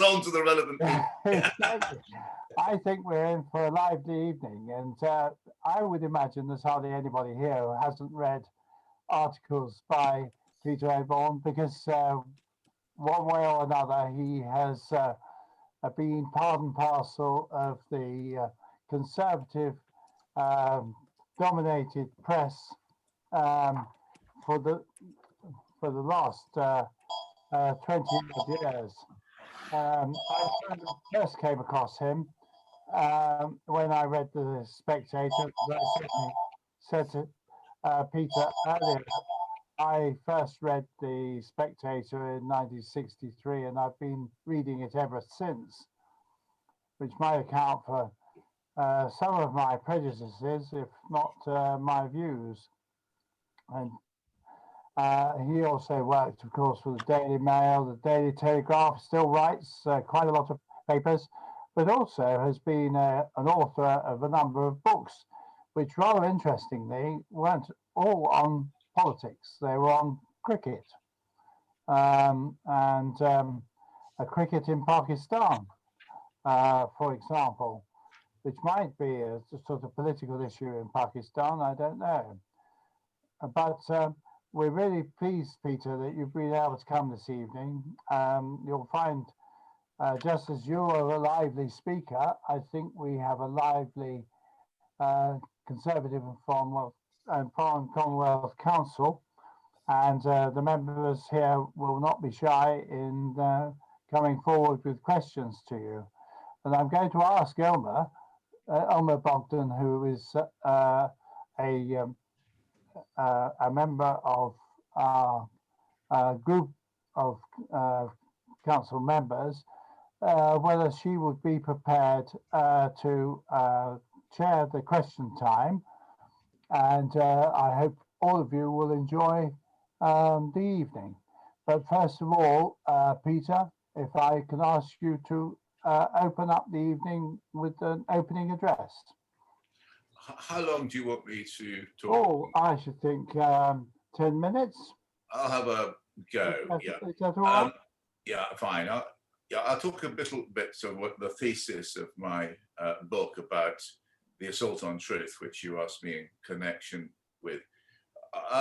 on to the relevant thing. Exactly. I think we're in for a lively evening, and I would imagine there's hardly anybody here who hasn't read articles by Peter Oborne because one way or another he has been part and parcel of the conservative dominated press um, for the last 20 odd years. I first came across him when I read The Spectator. As I certainly said to Peter earlier, I first read The Spectator in 1963, and I've been reading it ever since, which might account for some of my prejudices, if not my views. And he also worked, of course, for the Daily Mail, the Daily Telegraph, still writes quite a lot of papers, but also has been an author of a number of books, which rather interestingly weren't all on politics. They were on cricket and cricket in Pakistan, for example, which might be a sort of political issue in Pakistan, I don't know. But we're really pleased, Peter, that you've been able to come this evening. You'll find, just as you are a lively speaker, I think we have a lively Conservative and Foreign Commonwealth Council, and the members here will not be shy in coming forward with questions to you. And I'm going to ask Elmer Bogdan, who is a member of our group of council members, whether she would be prepared to chair the question time. And I hope all of you will enjoy the evening. But first of all, Peter, if I can ask you to open up the evening with an opening address. How long do you want me to talk? Oh, I should think 10 minutes. I'll have a go. Is that all right? Yeah, fine. I'll talk a little bit of what the thesis of my book about the assault on truth, which you asked me in connection with.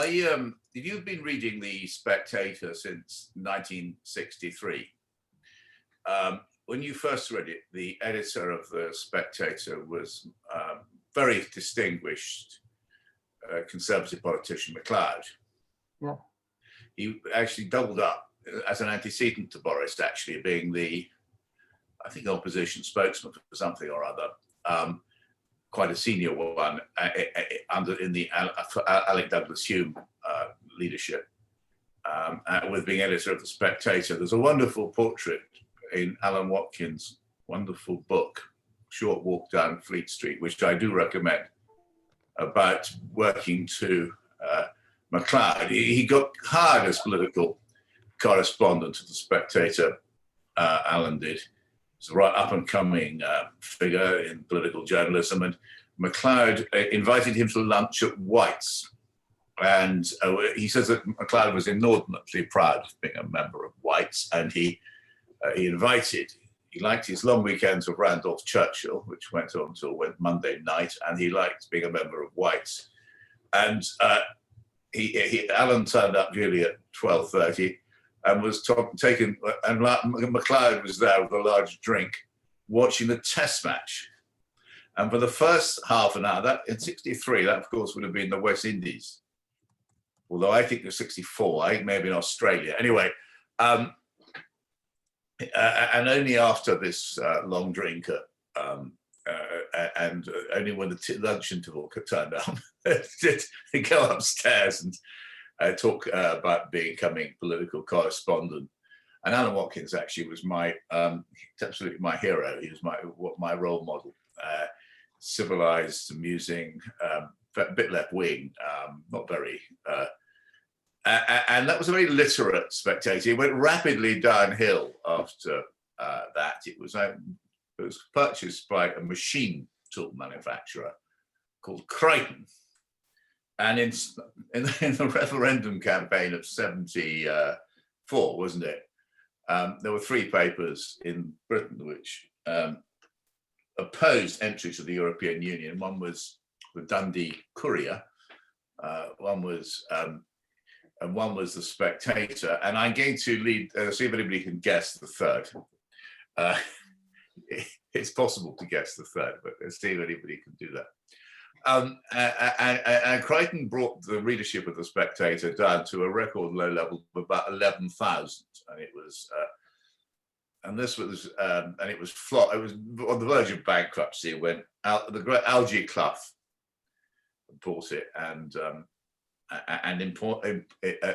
You've been reading The Spectator since 1963. When you first read it, the editor of The Spectator was very distinguished conservative politician MacLeod. Yeah. He actually doubled up as an antecedent to Boris, actually being the, I think, opposition spokesman for something or other, quite a senior one in the Alec Douglas Hume leadership, with being editor of The Spectator. There's a wonderful portrait in Alan Watkins' wonderful book, Short Walk Down Fleet Street, which I do recommend, about working to MacLeod. He got hired as political correspondent of The Spectator, Alan did. He's a right up-and-coming figure in political journalism, and MacLeod invited him to lunch at White's. And he says that MacLeod was inordinately proud of being a member of White's, and he liked his long weekends of Randolph Churchill, which went on till Monday night, and he liked being a member of White's. And Alan turned up duly at 12:30 and was taken, and MacLeod was there with a large drink, watching the test match. And for the first half an hour, that in 63, that of course would have been the West Indies. Although I think it was 64, I think maybe in Australia. Anyway, and only after this long drink, and only when the lunch interval could turn down, did he go upstairs and talk about becoming political correspondent. And Alan Watkins actually was absolutely my hero. He was my role model. Civilized, amusing, a bit left wing, not very. And that was a very literate Spectator. It went rapidly downhill after that. It was purchased by a machine tool manufacturer called Crichton. And in the referendum campaign of 74, wasn't it? there were three papers in Britain which opposed entry to the European Union. One was the Dundee Courier, one was the Spectator, and I'm going to lead, see if anybody can guess the third. It's possible to guess the third, but let's see if anybody can do that. And Crichton brought the readership of the Spectator down to a record low level of about 11,000, and it was, and this was, and it was flop. It was on the verge of bankruptcy when the great Algy Clough bought it and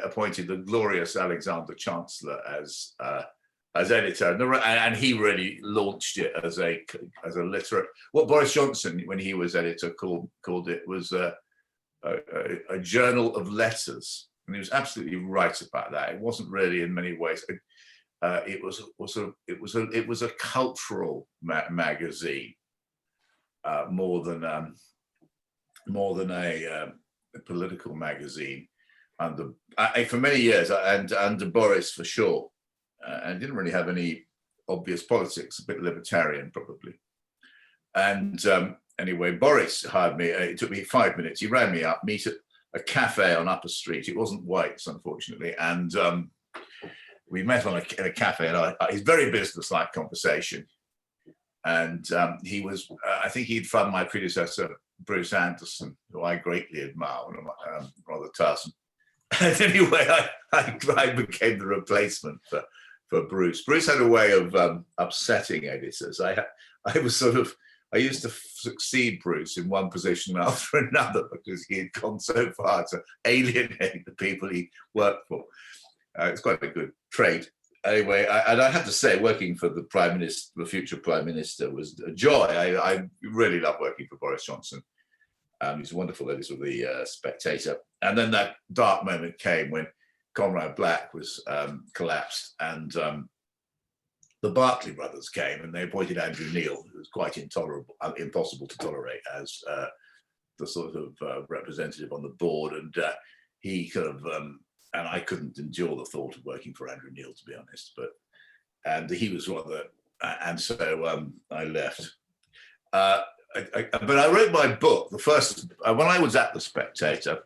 appointed the glorious Alexander Chancellor as editor, and he really launched it as a literate. What Boris Johnson, when he was editor, called it was a journal of letters, and he was absolutely right about that. It wasn't really, in many ways, it was a cultural magazine more than a political magazine. For many years, and under Boris for sure. And didn't really have any obvious politics, a bit libertarian probably. And anyway, Boris hired me. It took me 5 minutes. He rang me up, meet at a cafe on Upper Street. It wasn't White's, unfortunately. And we met in a cafe, and his very business-like conversation. And he was, I think he'd found my predecessor, Bruce Anderson, who I greatly admire, rather tiresome. And anyway, I became the replacement for Bruce. Bruce had a way of upsetting editors. I used to succeed Bruce in one position after another because he had gone so far to alienate the people he worked for. It's quite a good trait. Anyway, and I have to say, working for the Prime Minister, the future Prime Minister, was a joy. I really love working for Boris Johnson. He's a wonderful editor of the Spectator. And then that dark moment came when Conrad Black was collapsed, and the Barclay brothers came, and they appointed Andrew Neil, who was quite impossible to tolerate as the sort of representative on the board. And he kind of, and I couldn't endure the thought of working for Andrew Neil, to be honest. And he was rather, and so I left. But I wrote my book, the first, when I was at the Spectator,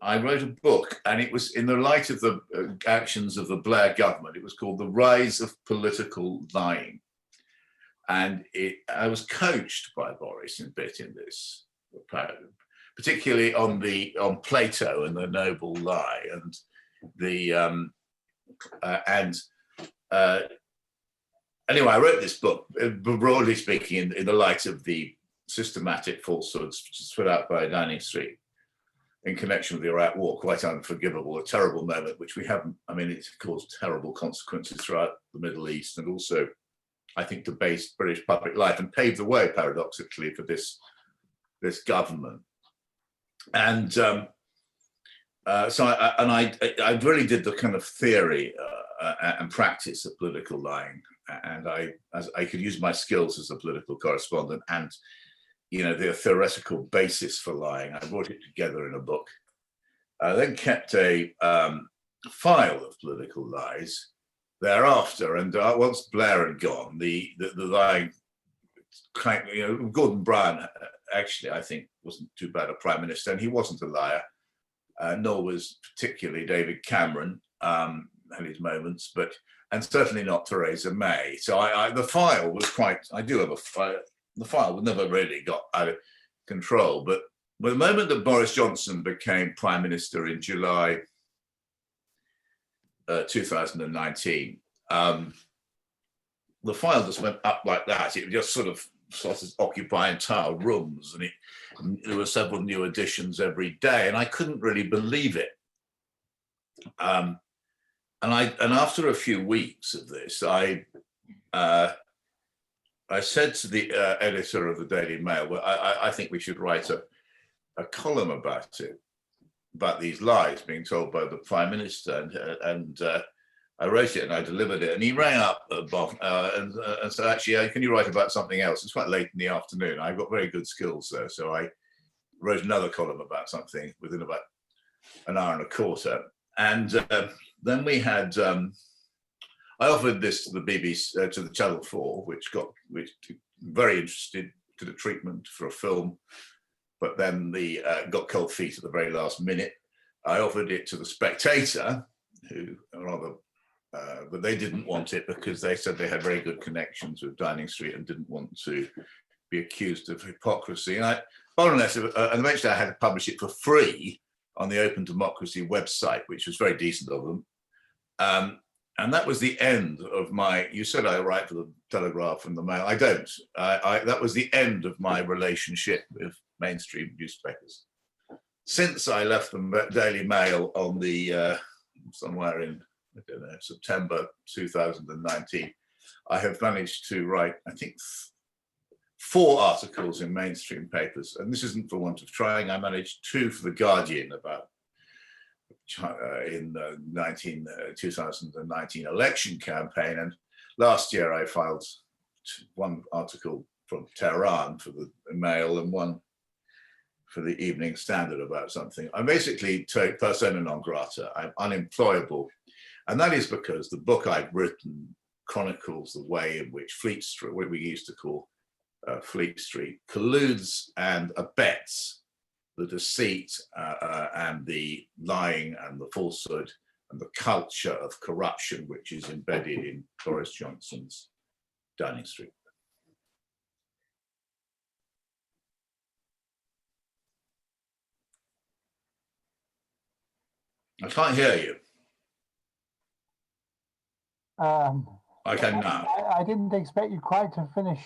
I wrote a book, and it was in the light of the actions of the Blair government. It was called The Rise of Political Lying. And I was coached by Boris a bit in this, particularly on Plato and the noble lie, and anyway, I wrote this book, broadly speaking, in the light of the systematic falsehoods put out by Downing Street in connection with the Iraq War, quite unforgivable, a terrible moment, which we haven't, I mean, it's caused terrible consequences throughout the Middle East, and also, I think, debased British public life and paved the way, paradoxically, for this government. And so I really did the kind of theory and practice of political lying. And I could use my skills as a political correspondent and, the theoretical basis for lying. I brought it together in a book. I then kept a file of political lies thereafter. And once Blair had gone, the lying, Gordon Brown, actually, I think, wasn't too bad a prime minister, and he wasn't a liar, nor was particularly David Cameron, had his moments, and certainly not Theresa May. So the file was quite, I do have a file. The file never really got out of control, but the moment that Boris Johnson became Prime Minister in July 2019, the file just went up like that. It just sort of occupy entire rooms, and there were several new additions every day, and I couldn't really believe it. And after a few weeks of this, I said to the editor of the Daily Mail, well, I think we should write a column about it, about these lies being told by the Prime Minister. And I wrote it and I delivered it. And he rang up and said, actually, can you write about something else? It's quite late in the afternoon. I've got very good skills there. So I wrote another column about something within about an hour and a quarter. And then we had I offered this to the BBC, to the Channel 4, which very interested, did a treatment for a film, but then got cold feet at the very last minute. I offered it to the Spectator, who rather, but they didn't want it because they said they had very good connections with Downing Street and didn't want to be accused of hypocrisy. And eventually I had to publish it for free on the Open Democracy website, which was very decent of them. And that was the end of my, you said I write for the Telegraph and the Mail. I don't. That was the end of my relationship with mainstream newspapers. Since I left the Daily Mail on the, somewhere in, I don't know, September 2019, I have managed to write, I think, 4 articles in mainstream papers. And this isn't for want of trying. I managed 2 for The Guardian about in the 2019 election campaign. And last year I filed 1 article from Tehran for the Mail and 1 for the Evening Standard about something. I'm basically persona non grata. I'm unemployable. And that is because the book I've written chronicles the way in which Fleet Street, what we used to call Fleet Street, colludes and abets the deceit and the lying and the falsehood and the culture of corruption which is embedded in Boris Johnson's Downing Street. I can't hear you. I can now. I didn't expect you quite to finish.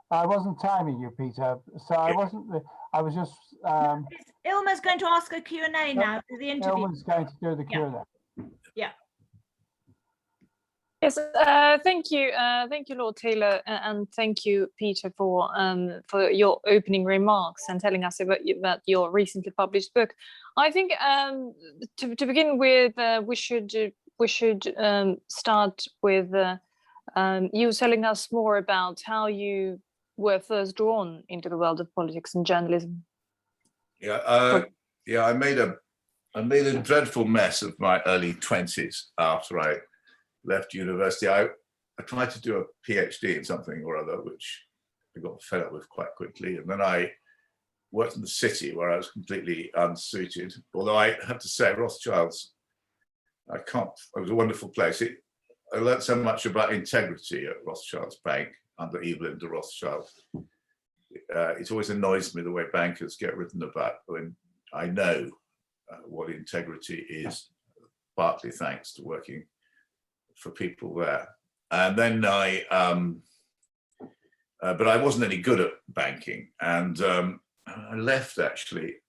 I wasn't timing you, Peter, so I wasn't. I was just. Ilma's going to ask a Q&A now for the interview. Ilma's going to do the Q&A. Yeah. Yes, thank you, Lord Taylor, and thank you, Peter, for your opening remarks and telling us about your recently published book. I think to begin with, we should start with you telling us more about how you were first drawn into the world of politics and journalism. Yeah, I made a dreadful mess of my early 20s after I left university. I tried to do a PhD in something or other, which I got fed up with quite quickly. And then I worked in the city where I was completely unsuited. Although I have to say, Rothschild's, it was a wonderful place. I learned so much about integrity at Rothschild's bank under Evelyn de Rothschild. It always annoys me the way bankers get written about when I know what integrity is, partly thanks to working for people there. And then but I wasn't any good at banking. And I left actually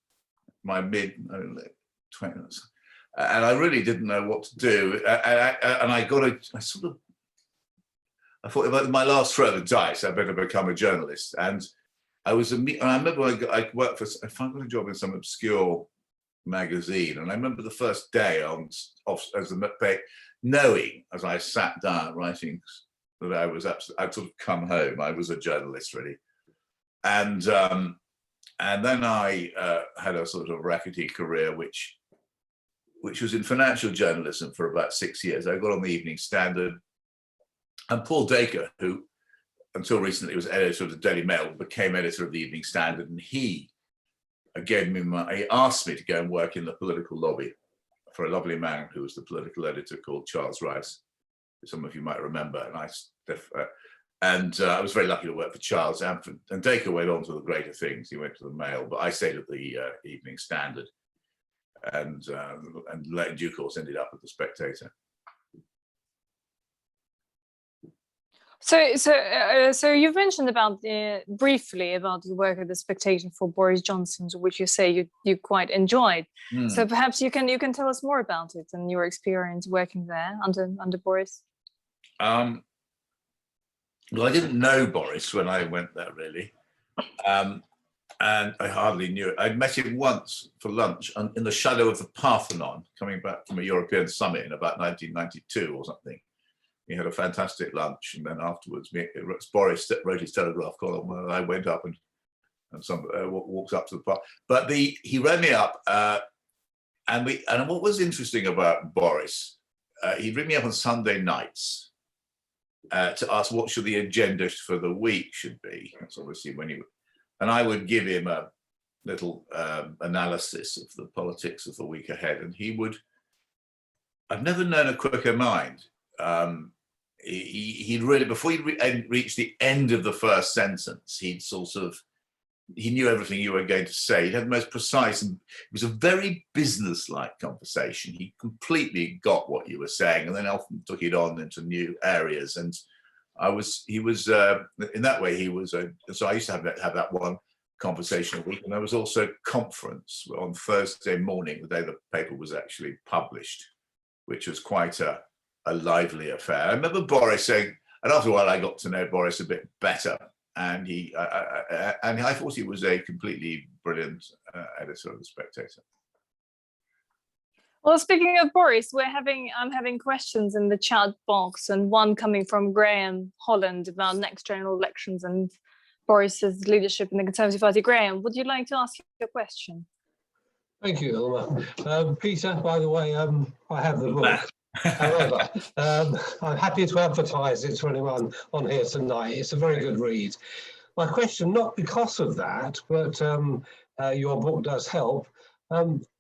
my mid-20s. And I really didn't know what to do. And I thought about my last throw of the dice, I better become a journalist. And I remember I got a job in some obscure magazine. And I remember the first day as a pay, knowing as I sat down writing that I'd sort of come home. I was a journalist really. And then I had a sort of rackety career, which was in financial journalism for about 6 years. I got on the Evening Standard, and Paul Dacre, who until recently was editor of the Daily Mail, became editor of the Evening Standard, and he asked me to go and work in the political lobby for a lovely man who was the political editor called Charles Rice, who some of you might remember. And I was very lucky to work for Charles. And Dacre went on to the greater things. He went to the Mail, but I stayed at the Evening Standard, and in due course ended up at the Spectator. So you've mentioned about briefly about your work at the Spectator for Boris Johnson, which you say you quite enjoyed. So perhaps you can tell us more about it and your experience working there under Boris. Well, I didn't know Boris when I went there really, and I hardly knew it. I'd met him once for lunch in the shadow of the Parthenon, coming back from a European summit in about 1992 or something. He had a fantastic lunch, and then afterwards, Boris wrote his Telegraph column where I went up and walked up to the park. But he rang me up, and what was interesting about Boris, he'd ring me up on Sunday nights, to ask what should the agenda for the week should be. That's obviously when you, and I would give him a little analysis of the politics of the week ahead, and he would. I've never known a quicker mind. He'd really, before he reached the end of the first sentence, he knew everything you were going to say. He had the most precise, and it was a very business-like conversation. He completely got what you were saying, and then often took it on into new areas. And he was in that way, he was. So I used to have that one conversation a week, and there was also a conference on Thursday morning, the day the paper was actually published, which was quite a lively affair. I remember Boris saying, and after a while I got to know Boris a bit better, and I thought he was a completely brilliant editor of The Spectator. Well, speaking of Boris, I'm having questions in the chat box, and one coming from Graham Holland about next general elections and Boris's leadership in the Conservative Party. Graham, would you like to ask your question? Thank you, Ilma. Peter, by the way, I have the book. However, I'm happy to advertise it to anyone on here tonight. It's a very good read. My question, not because of that, but your book does help.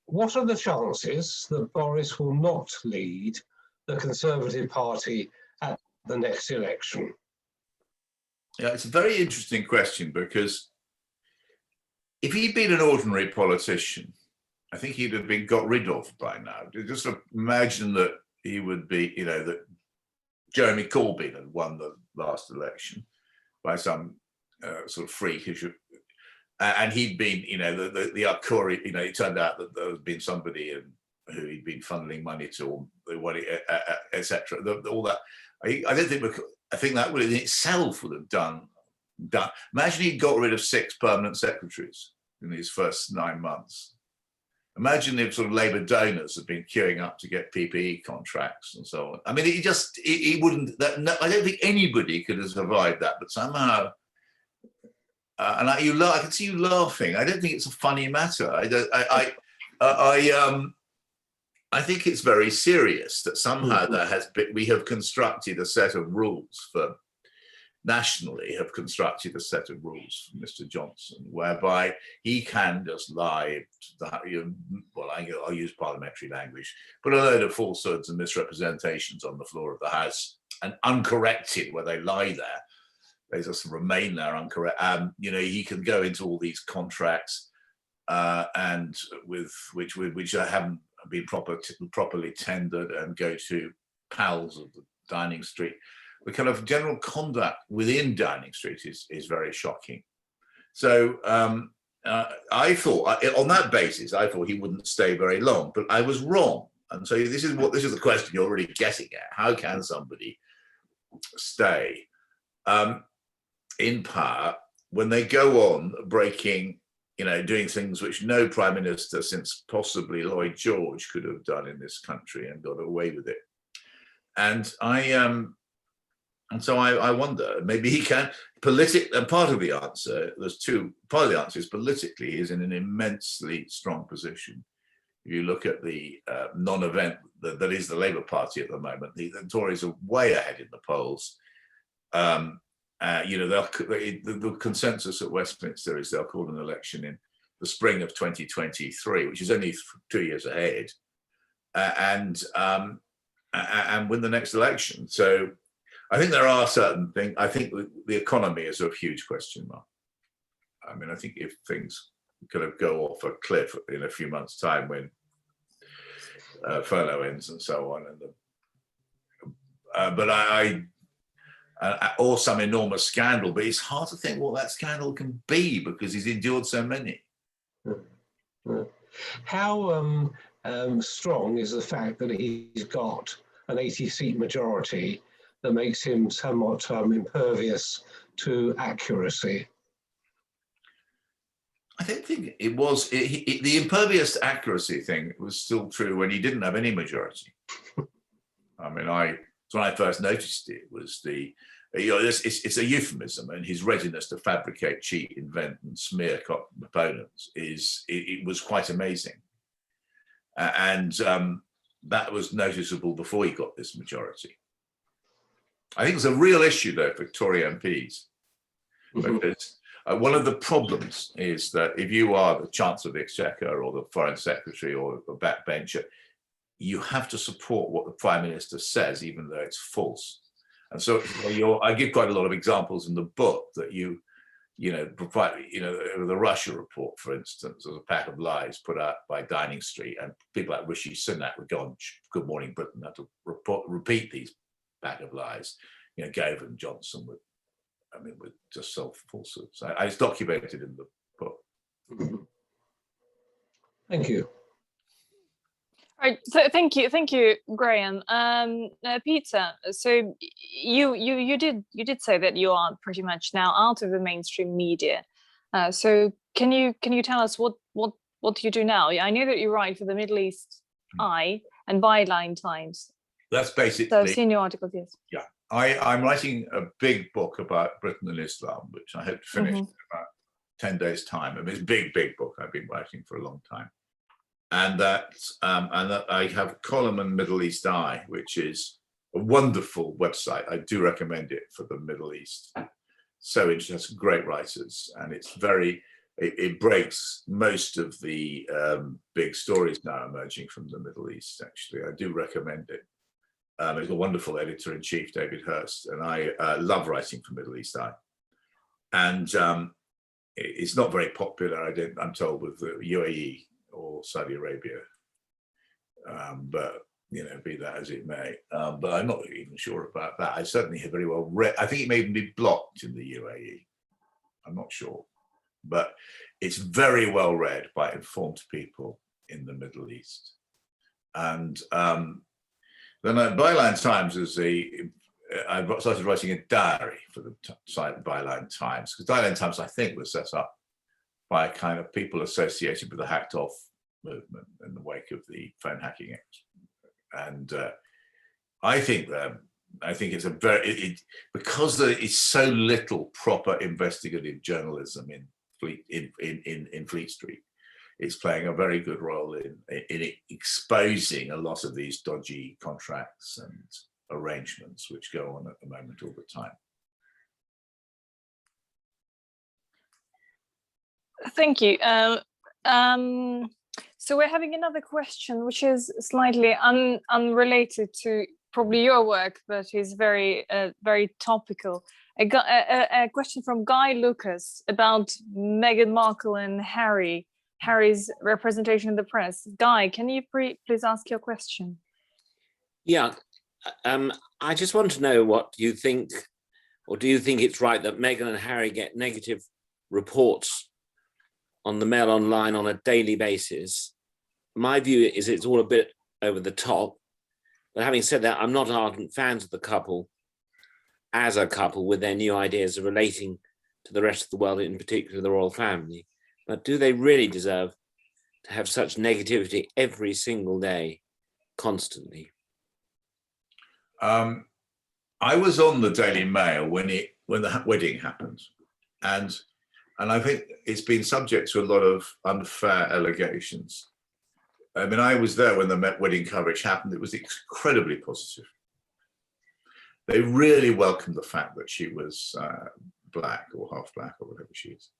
What are the chances that Boris will not lead the Conservative Party at the next election? Yeah, it's a very interesting question, because if he'd been an ordinary politician, I think he'd have been got rid of by now. Just imagine that he would be, that Jeremy Corbyn had won the last election by some sort of freak issue. And he'd been, the Arcuri, it turned out that there had been somebody who he'd been funneling money to, etc. All that. I think that would in itself would have done. Imagine he'd got rid of 6 permanent secretaries in his first 9 months. Imagine if sort of Labour donors had been queuing up to get PPE contracts and so on. I mean, he wouldn't. I don't think anybody could have survived that. But somehow, and I can see you laughing. I don't think it's a funny matter. I think it's very serious that somehow we have constructed a set of rules nationally have constructed a set of rules for Mr. Johnson, whereby he can just lie, I'll use parliamentary language, put a load of falsehoods and misrepresentations on the floor of the House, and uncorrected where they lie there. They just remain there uncorrected. He can go into all these contracts and which haven't been properly tendered, and go to pals of the Downing Street. The kind of general conduct within Downing Street is very shocking. So I thought, on that basis, I thought he wouldn't stay very long, but I was wrong. And so this is the question you're already getting at. How can somebody stay in power when they go on breaking, doing things which no prime minister since possibly Lloyd George could have done in this country and got away with it? And so I wonder, maybe he can and part of the answer, part of the answer is politically, he's in an immensely strong position. If you look at the non-event that is the Labour Party at the moment, the Tories are way ahead in the polls. The consensus at Westminster is they'll call an election in the spring of 2023, which is only 2 years ahead, and win the next election. So I think there are certain things. I think the economy is a huge question mark. I mean, I think if things kind of go off a cliff in a few months' time when furlough ends and so on, or some enormous scandal, but it's hard to think what that scandal can be because he's endured so many. How strong is the fact that he's got an 80-seat majority that makes him somewhat impervious to accuracy? I don't think it was the impervious accuracy thing was still true when he didn't have any majority. I mean, when I first noticed it was it's a euphemism, and his readiness to fabricate, cheat, invent, and smear opponents it was quite amazing, and that was noticeable before he got this majority. I think it's a real issue though for Tory MPs, because one of the problems is that if you are the Chancellor of the Exchequer or the Foreign Secretary or a backbencher, you have to support what the Prime Minister says, even though it's false. And so I give quite a lot of examples in the book that provide, the Russia report, for instance, was a pack of lies put out by Downing Street, and people like Rishi Sunak would go on Good Morning Britain, had to repeat these pack of lies. Gove and Johnson would just self-falsehoods. It's documented in the book. Thank you. All right, so thank you, Graham. Peter, so you did say that you are pretty much now out of the mainstream media. So can you tell us what do you do now? I know that you write for the Middle East Eye and Byline Times. That's basically. So senior articles, yes. Yeah, I'm writing a big book about Britain and Islam, which I hope to finish in about 10 days' time. It's a big book I've been writing for a long time. And that I have a column in Middle East Eye, which is a wonderful website. I do recommend it for the Middle East. So interesting, great writers, and it breaks most of the big stories now emerging from the Middle East. Actually, I do recommend it. There's a wonderful editor-in-chief, David Hurst, and I love writing for Middle East Eye. And it's not very popular, I'm told, with the UAE or Saudi Arabia, but be that as it may. But I'm not even sure about that. I certainly have very well read. I think it may even be blocked in the UAE. I'm not sure, but it's very well read by informed people in the Middle East. And then Byline Times I started writing a diary for the site Byline Times, because Byline Times, I think, was set up by kind of people associated with the hacked off movement in the wake of the phone hacking act. And I think it's because there is so little proper investigative journalism in Fleet Street, it's playing a very good role in exposing a lot of these dodgy contracts and arrangements which go on at the moment all the time. Thank you. So we're having another question, which is slightly unrelated to probably your work, but is very topical. A question from Guy Lucas about Meghan Markle and Harry's representation in the press. Guy, can you please ask your question? Yeah, I just want to know what you think, or do you think it's right that Meghan and Harry get negative reports on the Mail Online on a daily basis? My view is it's all a bit over the top. But having said that, I'm not ardent fans of the couple as a couple with their new ideas of relating to the rest of the world, in particular the royal family. But do they really deserve to have such negativity every single day, constantly? I was on the Daily Mail when the wedding happened, and I think it's been subject to a lot of unfair allegations. I mean, I was there when the wedding coverage happened. It was incredibly positive. They really welcomed the fact that she was black or half black or whatever she is.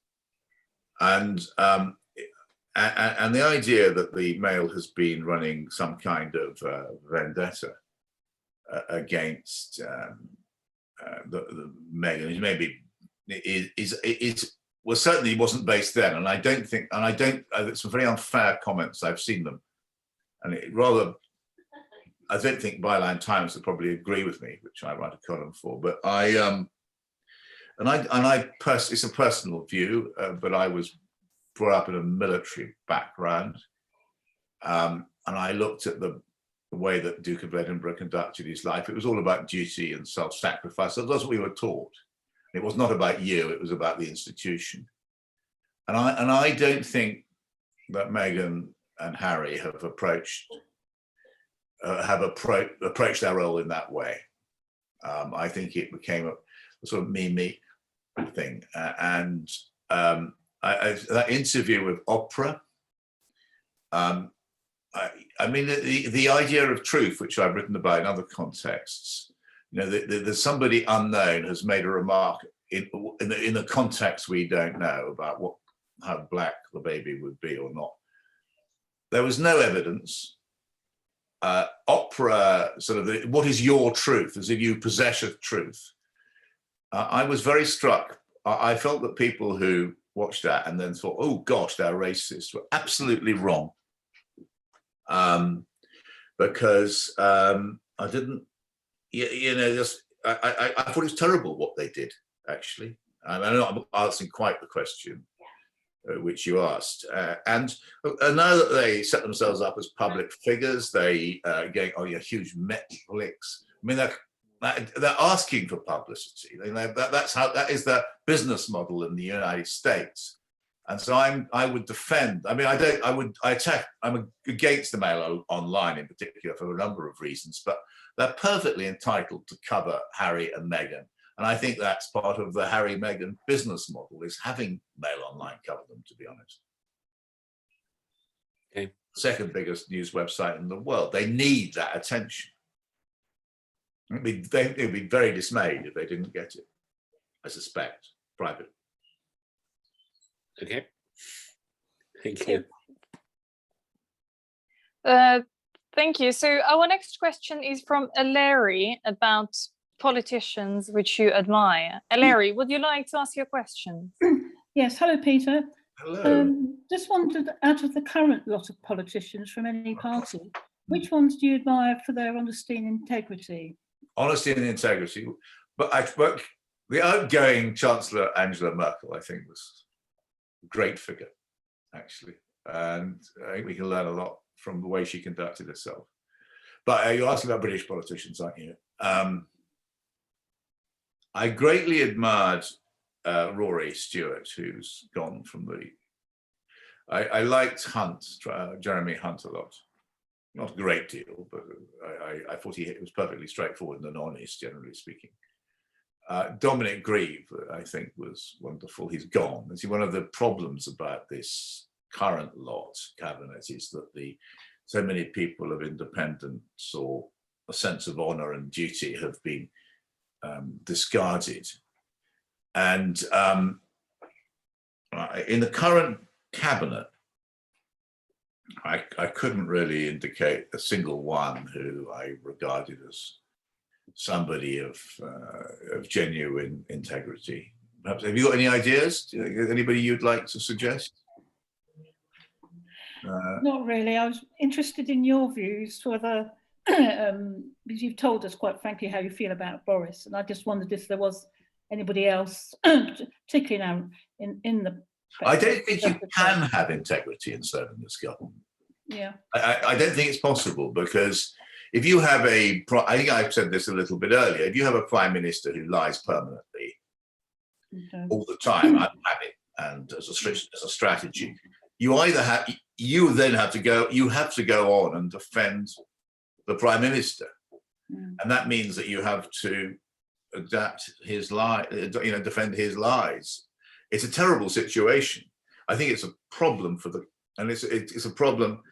And the idea that the Mail has been running some kind of vendetta against the Meghan maybe certainly wasn't based then, and I don't think, it's some very unfair comments. I've seen them, and I don't think Byline Times would probably agree with me, which I write a column for. But it's a personal view, but I was brought up in a military background, and I looked at the way that Duke of Edinburgh conducted his life. It was all about duty and self-sacrifice. That's what we were taught. It was not about you, it was about the institution. And I don't think that Meghan and Harry have approached their role in that way. I think it became a sort of me thing. That interview with Oprah, I mean, the idea of truth, which I've written about in other contexts, You know, there's somebody unknown has made a remark in the context we don't know about how black the baby would be or not. There was no evidence. Opera, sort of, what is your truth, as if you possess a truth. I was very struck. I felt that people who watched that and then thought, oh gosh, they're racist, were absolutely wrong. Because I didn't, you know, just, I thought it was terrible what they did, actually. I'm not answering quite the question which you asked. And now that they set themselves up as public figures, they going, oh yeah, huge Netflix. I mean, they're asking for publicity. That is the business model in the United States. And so I would defend. I mean, I'm against the Mail Online in particular for a number of reasons, but they're perfectly entitled to cover Harry and Meghan. And I think that's part of the Harry Meghan business model, is having Mail Online cover them, to be honest. Okay. Second biggest news website in the world. They need that attention. They'd be very dismayed if they didn't get it, I suspect, privately. Okay. Thank you. Thank you. So our next question is from Larry about politicians which you admire. Larry, would you like to ask your question? Yes. Hello, Peter. Hello. Just wondered, out of the current lot of politicians from any party, which ones do you admire for their honesty and integrity? Honesty and integrity. But the outgoing Chancellor Angela Merkel, I think, was a great figure, actually. And I think we can learn a lot from the way she conducted herself. But you're asking about British politicians, aren't you? I greatly admired Rory Stewart, who's gone from the... I liked Jeremy Hunt a lot. Not a great deal, but I thought it was perfectly straightforward and honest, generally speaking. Dominic Grieve, I think, was wonderful. He's gone. You see, one of the problems about this current lot cabinet is that so many people of independence or a sense of honour and duty have been discarded. And in the current cabinet, I couldn't really indicate a single one who I regarded as somebody of genuine integrity. Perhaps, have you got any ideas? Anybody you'd like to suggest? Not really. I was interested in your views, whether because you've told us quite frankly how you feel about Boris, and I just wondered if there was anybody else, particularly now in the. I don't think you can have integrity in serving this government. Yeah. I don't think it's possible, because if you have I think I've said this a little bit earlier, if you have a prime minister who lies permanently all the time, unhabit, and as a strategy, you then have to go on and defend the prime minister, and that means that you have to adapt his lie, defend his lies. It's a terrible situation. I think it's a problem it's a problem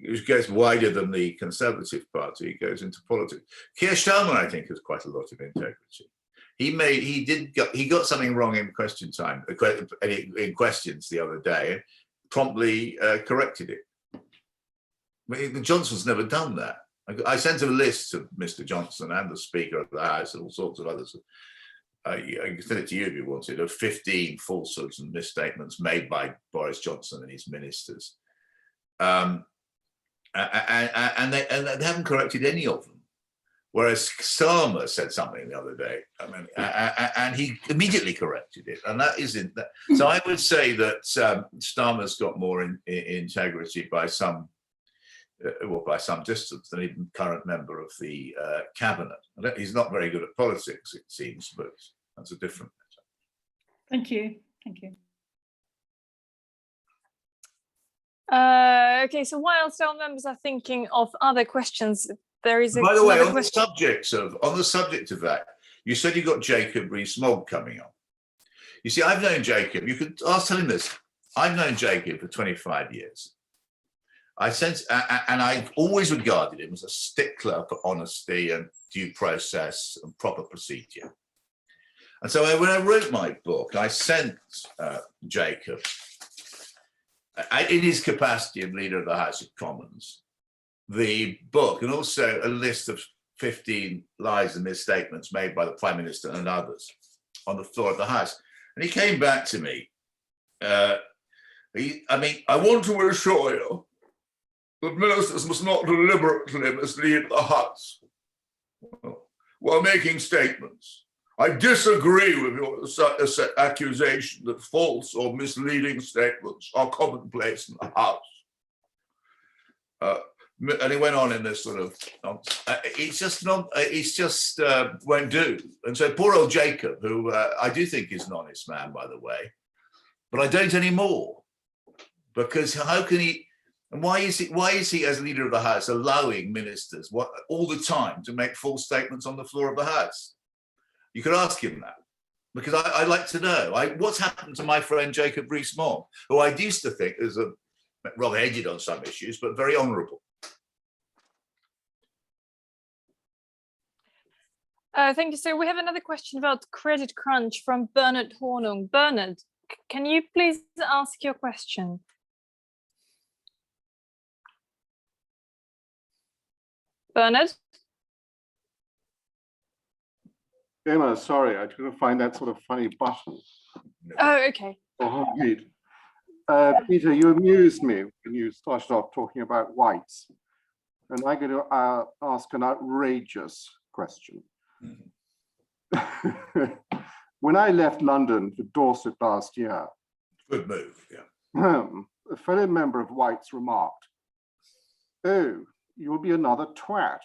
which goes wider than the Conservative Party. It goes into politics. Keir Starmer, I think, has quite a lot of integrity. He got something wrong in question time, in questions the other day, and promptly corrected it. Johnson's never done that. I sent a list of Mr. Johnson and the Speaker of the House and all sorts of others. I can send it to you if you wanted, of 15 falsehoods and misstatements made by Boris Johnson and his ministers. And they haven't corrected any of them. Whereas Starmer said something the other day, and he immediately corrected it. And that isn't that. So I would say that Starmer's got more integrity by some distance than even current member of the cabinet. He's not very good at politics, it seems, but that's a different matter. Thank you. Thank you. Okay, so whilst our members are thinking of other questions, there is By the way, on the subject of that, you said you got Jacob Rees-Mogg coming on. You see, I've known Jacob. Tell him this. I've known Jacob for 25 years. I sense, and I've always regarded him as a stickler for honesty and due process and proper procedure. And so when I wrote my book, I sent Jacob, in his capacity of leader of the House of Commons, the book and also a list of 15 lies and misstatements made by the Prime Minister and others on the floor of the House. And he came back to me. I want to assure you that ministers must not deliberately mislead the House while making statements. I disagree with your accusation that false or misleading statements are commonplace in the House. And he went on in this sort of, it's just won't do. And so poor old Jacob, who I do think is an honest man, by the way, but I don't anymore, because how can he? And why is he, as leader of the House, allowing ministers all the time to make false statements on the floor of the House? You could ask him that, because I'd like to know what's happened to my friend Jacob Rees-Mogg, who I used to think is rather edgy on some issues, but very honourable. Thank you. So we have another question about credit crunch from Bernard Hornung. Bernard, can you please ask your question? Bernard? Emma, sorry, I couldn't find that sort of funny button. Oh, okay. Oh, indeed. Peter, you amused me when you started off talking about whites. And I'm going to ask an outrageous question. When I left London for Dorset last year, good move, yeah. A fellow member of Whites remarked, "Oh, you'll be another twat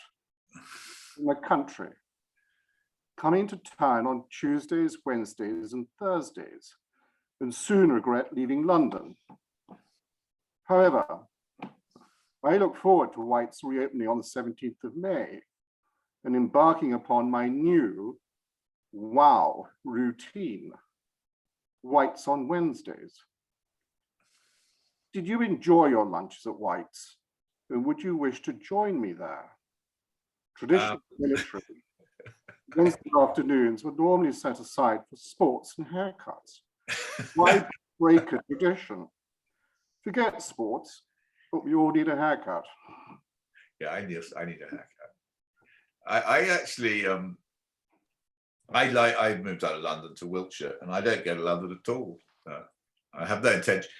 in the country, coming to town on Tuesdays, Wednesdays, and Thursdays, and soon regret leaving London. However, I look forward to White's reopening on the 17th of May and embarking upon my new wow routine, White's on Wednesdays. Did you enjoy your lunches at White's? And would you wish to join me there? Traditional military Wednesday afternoons were normally set aside for sports and haircuts. Why break a tradition? Forget sports, but we all need a haircut." Yeah, I need a haircut. I actually, I moved out of London to Wiltshire, and I don't go to London at all. I have no intention.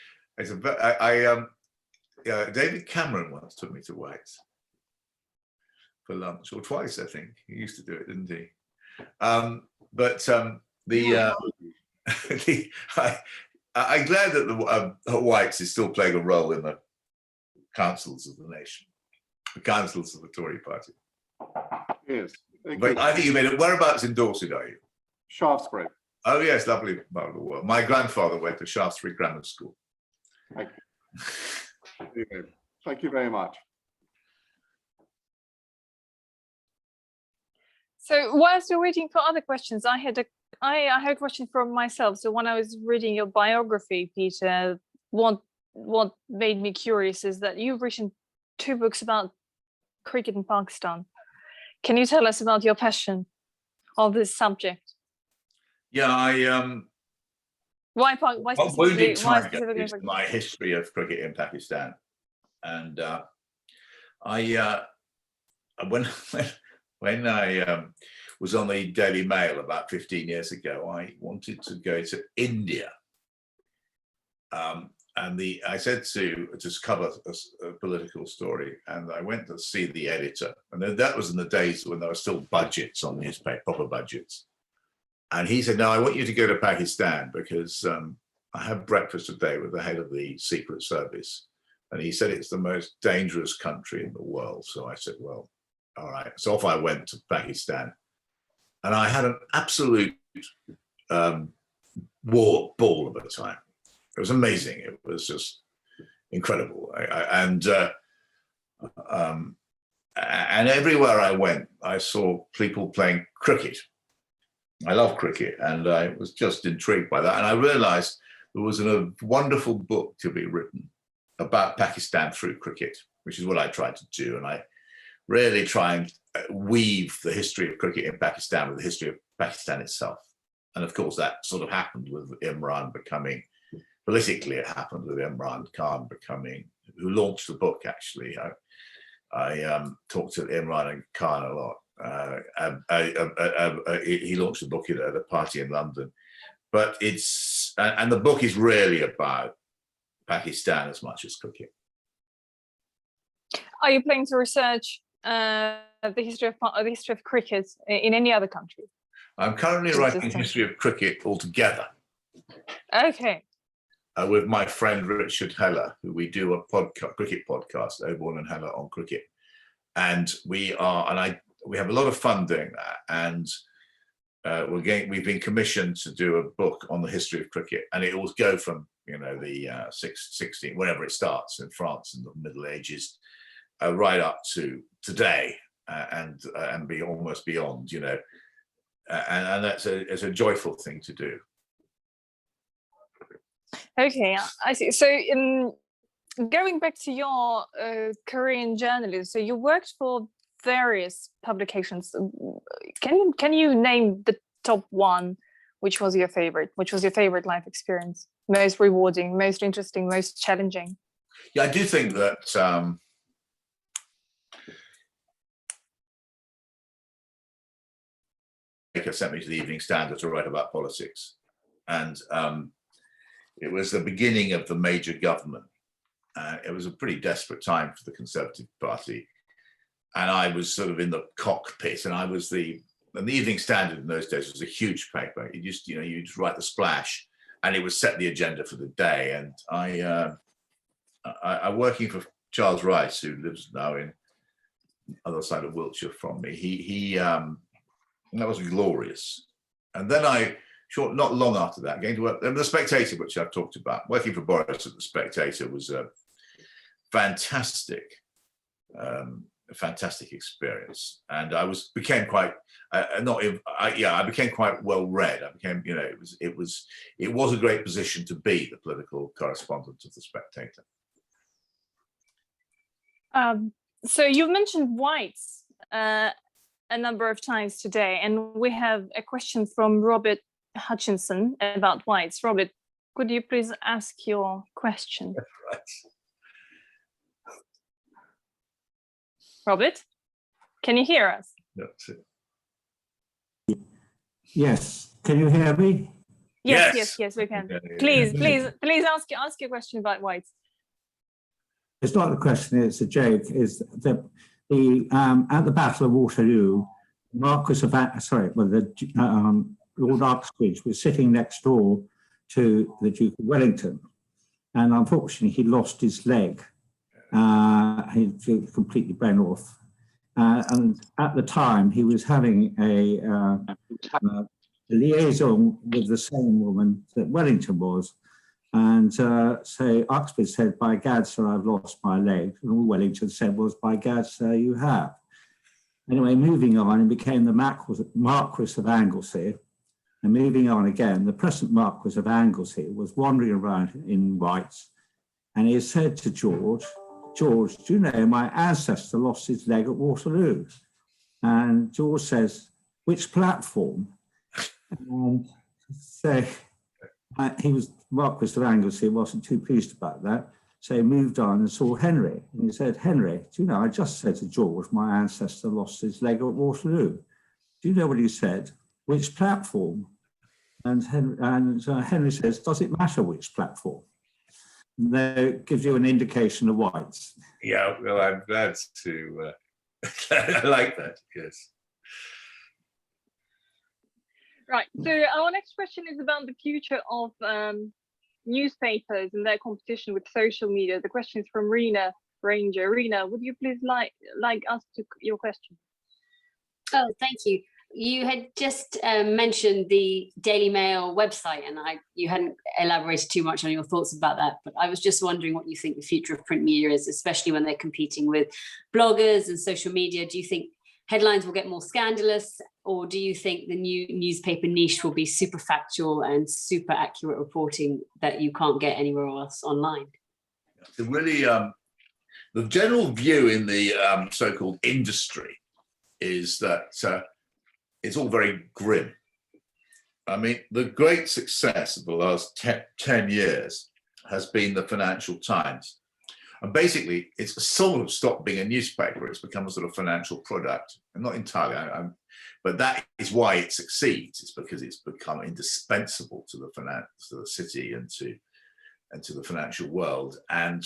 David Cameron once took me to White's for lunch, or twice, I think. He used to do it, didn't he? I'm glad that the White's is still playing a role in the councils of the nation, the councils of the Tory party. Yes. But I think you made it. Whereabouts in Dorset are you? Shaftesbury. Oh yes, lovely part of the world. My grandfather went to Shaftesbury Grammar School. Thank you. Thank you very much. So whilst we're waiting for other questions, I had a question from myself. So when I was reading your biography, Peter, what made me curious is that you've written 2 books about cricket in Pakistan. Can you tell us about your passion of this subject? Yeah, Why specifically? Why Tiger specifically? is my history of cricket in Pakistan, and when I was on the Daily Mail about 15 years ago, I wanted to go to India, and I said to just cover a political story, and I went to see the editor, and that was in the days when there were still budgets on newspaper, proper budgets. And he said, "No, I want you to go to Pakistan because I had breakfast today with the head of the Secret Service. And he said it's the most dangerous country in the world." So I said, well, all right. So off I went to Pakistan. And I had an absolute ball of a time. It was amazing. It was just incredible. And everywhere I went, I saw people playing cricket. I love cricket, and I was just intrigued by that. And I realized there was a wonderful book to be written about Pakistan through cricket. which is what I try to do. And I really try and weave the history of cricket in Pakistan with the history of Pakistan itself. And of course, that sort of happened with Imran becoming, politically, it happened with Imran Khan becoming, who launched the book, actually. I talked to Imran and Khan a lot. He launched the book at a party in London. But it's, and the book is really about Pakistan as much as cricket. Are you planning to research the history of cricket in any other country? I'm currently writing history of cricket altogether. Okay. With my friend Richard Heller, who we do a cricket podcast, Oborne and Heller on cricket, and we have a lot of fun doing that. And we've been commissioned to do a book on the history of cricket, and it will go from the 16, whenever it starts in France in the Middle Ages, right up to today, and be almost beyond, and it's a joyful thing to do. Okay, I see. So going back to your career in journalism, so you worked for various publications. Can you name the top one? Which was your favorite? Which was your favorite life experience? Most rewarding, most interesting, most challenging? Yeah, I do think that sent me to the Evening Standard to write about politics, and it was the beginning of the major government. It was a pretty desperate time for the Conservative Party, and I was sort of in the cockpit, and the Evening Standard in those days was a huge paper. You just write the splash, and it would set the agenda for the day. And I'm working for Charles Rice, who lives now in other side of Wiltshire from me. That was glorious. And then not long after that, going to work in The Spectator, which I've talked about. Working for Boris at The Spectator was a fantastic experience, and I became quite I became quite well read. I became, it was a great position to be the political correspondent of The Spectator. So you've mentioned whites a number of times today, and we have a question from Robert Hutchinson about whites. Robert, could you please ask your question? Right. Robert, can you hear us? That's it. Yes, can you hear me? Yes, we can. Please ask your question about whites. It's not a question, it's a joke. Is that at the Battle of Waterloo, Lord Uxbridge was sitting next door to the Duke of Wellington, and unfortunately he lost his leg. He completely bent off, and at the time he was having a liaison with the same woman that Wellington was, and so Uxbridge said, "By Gad, sir, I've lost my leg," and Wellington said, "Was by Gad, sir, you have." Anyway, moving on, he became the Marquis of Anglesey. And moving on again, the present Marquis of Anglesey was wandering around in whites, and he said to George, "George, do you know my ancestor lost his leg at Waterloo?" And George says, "Which platform?" And so Marquis of Anglesey wasn't too pleased about that. So he moved on and saw Henry. And he said, "Henry, do you know, I just said to George, my ancestor lost his leg at Waterloo. Do you know what he said? Which platform?" And Henry says, "Does it matter which platform?" And that gives you an indication of whites. Yeah, well, I'm glad to, I like that, yes. Right, so our next question is about the future of newspapers and their competition with social media. The question is from Rena Ranger. Rena, would you please like us to your question? Oh, thank you. You had just mentioned the Daily Mail website, and you hadn't elaborated too much on your thoughts about that, but I was just wondering what you think the future of print media is, especially when they're competing with bloggers and social media. Do you think headlines will get more scandalous, or do you think the new newspaper niche will be super factual and super accurate reporting that you can't get anywhere else online? The really the general view in the so-called industry is that it's all very grim. I mean, the great success of the last 10 years has been the Financial Times. And basically, it's sort of stopped being a newspaper. It's become a sort of financial product. And not entirely, but that is why it succeeds. It's because it's become indispensable to the city and to the financial world. And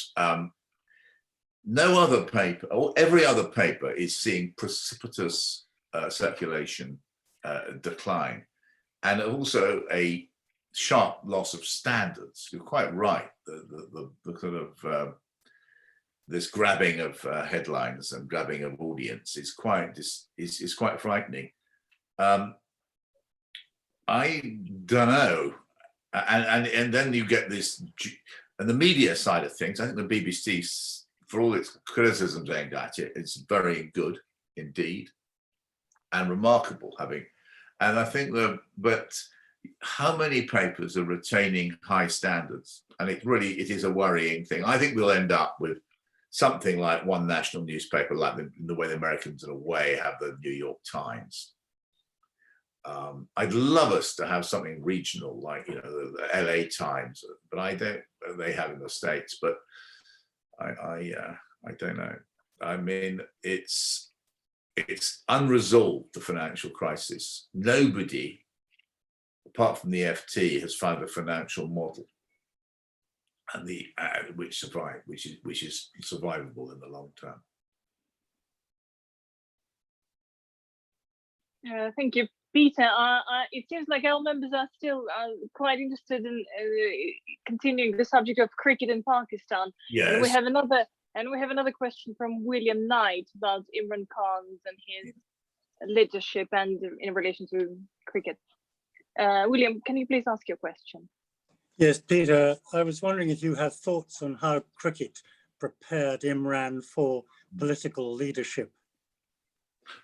no other paper, or every other paper, is seeing precipitous circulation decline, and also a sharp loss of standards. You're quite right. The kind of this grabbing of headlines and grabbing of audience is quite frightening. I don't know, and then you get this, and the media side of things. I think the BBC, for all its criticisms aimed at it, it's very good indeed, and remarkable and I think but how many papers are retaining high standards? And it is a worrying thing. I think we'll end up with something like one national newspaper, like the way the Americans in a way have the New York Times. I'd love us to have something regional, like the LA Times, but I don't. They have in the States, but I don't know. I mean, it's unresolved, the financial crisis. Nobody, apart from the FT, has found a financial model, and which is survivable in the long term. Thank you, Peter. It seems like our members are still quite interested in continuing the subject of cricket in Pakistan. Yes. And we have another question from William Knight about Imran Khan and his leadership and in relation to cricket. William, can you please ask your question? Yes, Peter, I was wondering if you had thoughts on how cricket prepared Imran for political leadership.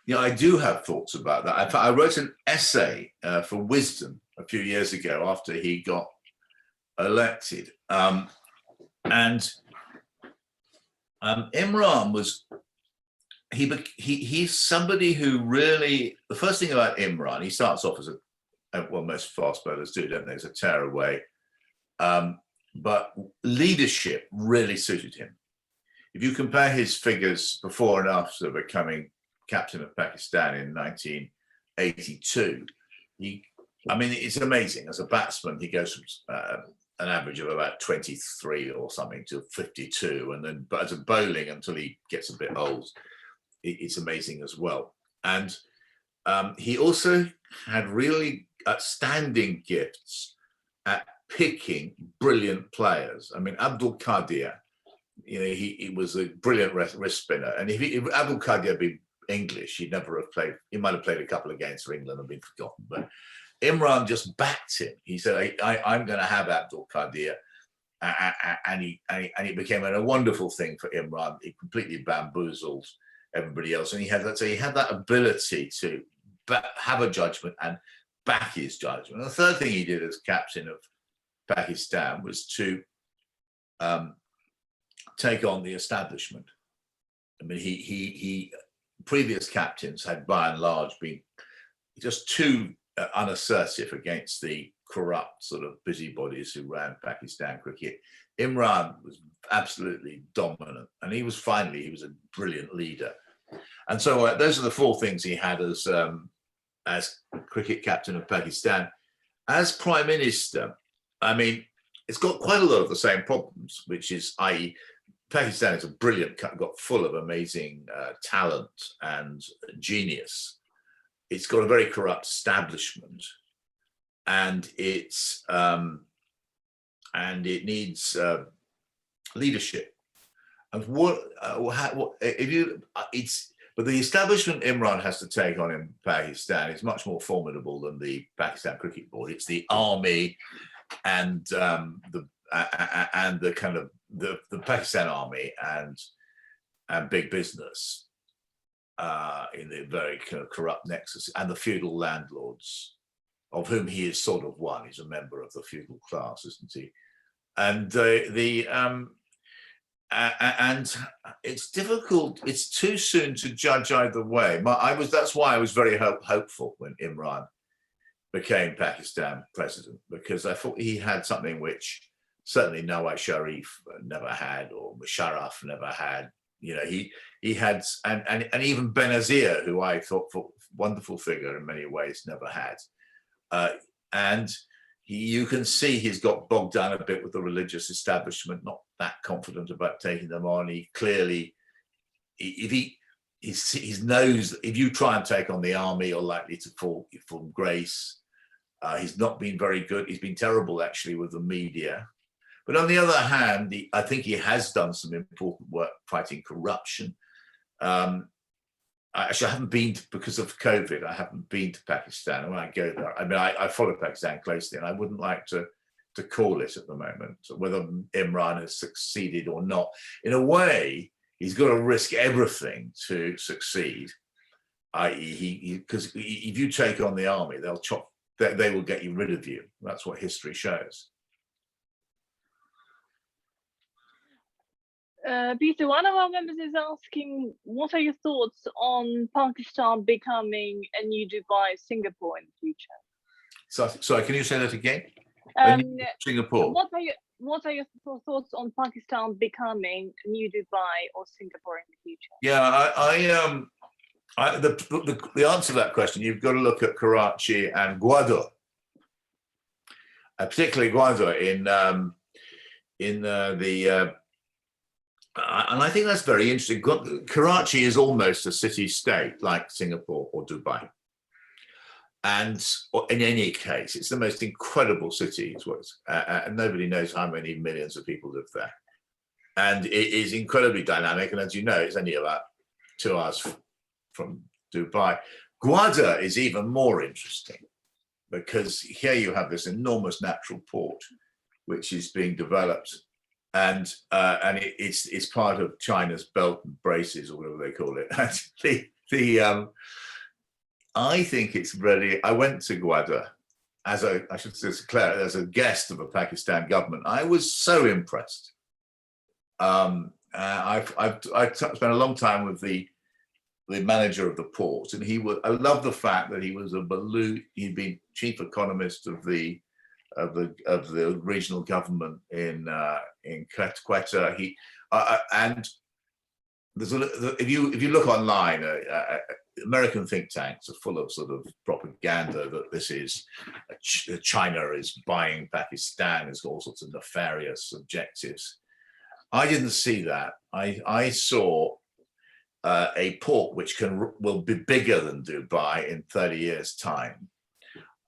Yeah, I do have thoughts about that. In fact, I wrote an essay for Wisdom a few years ago after he got elected. And Imran he's somebody who really, the first thing about Imran, he starts off as well, most fast bowlers do, don't they, as a tearaway. But leadership really suited him. If you compare his figures before and after becoming captain of Pakistan in 1982, it's amazing. As a batsman, he goes from an average of about 23 or something to 52, but as a bowling, until he gets a bit old, it's amazing as well. And he also had really outstanding gifts at picking brilliant players. I mean, Abdul Qadir, he was a brilliant wrist spinner, and if Abdul Qadir had been English, he'd never have played. He might have played a couple of games for England and been forgotten, but Imran just backed him. He said, I'm going to have Abdul Qadir. And it became a wonderful thing for Imran. He completely bamboozled everybody else. And he had that ability to have a judgment and back his judgment. And the third thing he did as captain of Pakistan was to take on the establishment. I mean, he previous captains had by and large been just too unassertive against the corrupt sort of busybodies who ran Pakistan cricket. Imran was absolutely dominant, and he was a brilliant leader. And so those are the four things he had as cricket captain of Pakistan. As prime minister, I mean, it's got quite a lot of the same problems, which is, i.e., Pakistan is got full of amazing talent and genius. It's got a very corrupt establishment, and it needs leadership. And but the establishment Imran has to take on in Pakistan is much more formidable than the Pakistan Cricket Board. It's the army and the kind of the Pakistan army and big business in the very kind of corrupt nexus, and the feudal landlords, of whom he is sort of one. He's a member of the feudal class, isn't he? And and it's difficult. It's too soon to judge either way. That's why I was very hopeful when Imran became Pakistan president, because I thought he had something which certainly Nawaz Sharif never had, or Musharraf never had. You know, he had, and even Benazir, who I thought for wonderful figure in many ways, never had. And you can see he's got bogged down a bit with the religious establishment, not that confident about taking them on. He clearly, he knows if you try and take on the army, you're likely to fall from grace. He's not been very good. He's been terrible, actually, with the media. But on the other hand, I think he has done some important work fighting corruption. Actually, I haven't been because of COVID. I haven't been to Pakistan. And when I go there, I mean, I follow Pakistan closely, and I wouldn't like to call it at the moment whether Imran has succeeded or not. In a way, he's got to risk everything to succeed. I.e., because if you take on the army, they will get you rid of you. That's what history shows. Peter, one of our members is asking, what are your thoughts on Pakistan becoming a new Dubai, Singapore in the future? Sorry, can you say that again? Singapore. What are your thoughts on Pakistan becoming a new Dubai or Singapore in the future? Yeah, the answer to that question, you've got to look at Karachi and Gwadar, particularly Gwadar and I think that's very interesting. Karachi is almost a city-state like Singapore or Dubai. And in any case, it's the most incredible city. And nobody knows how many millions of people live there. And it is incredibly dynamic. And as you know, it's only about 2 hours from Dubai. Gwadar is even more interesting because here you have this enormous natural port, which is being developed. And it's part of China's belt and braces, or whatever they call it. I think it's really. I went to Gwadar as a guest of a Pakistan government. I was so impressed. I've spent a long time with the manager of the port, and I love the fact that he was he'd been chief economist of the regional government in Quetta. And if you look online, American think tanks are full of sort of propaganda that this is China is buying Pakistan, has all sorts of nefarious objectives. I didn't see that. I saw a port which will be bigger than Dubai in 30 years' time.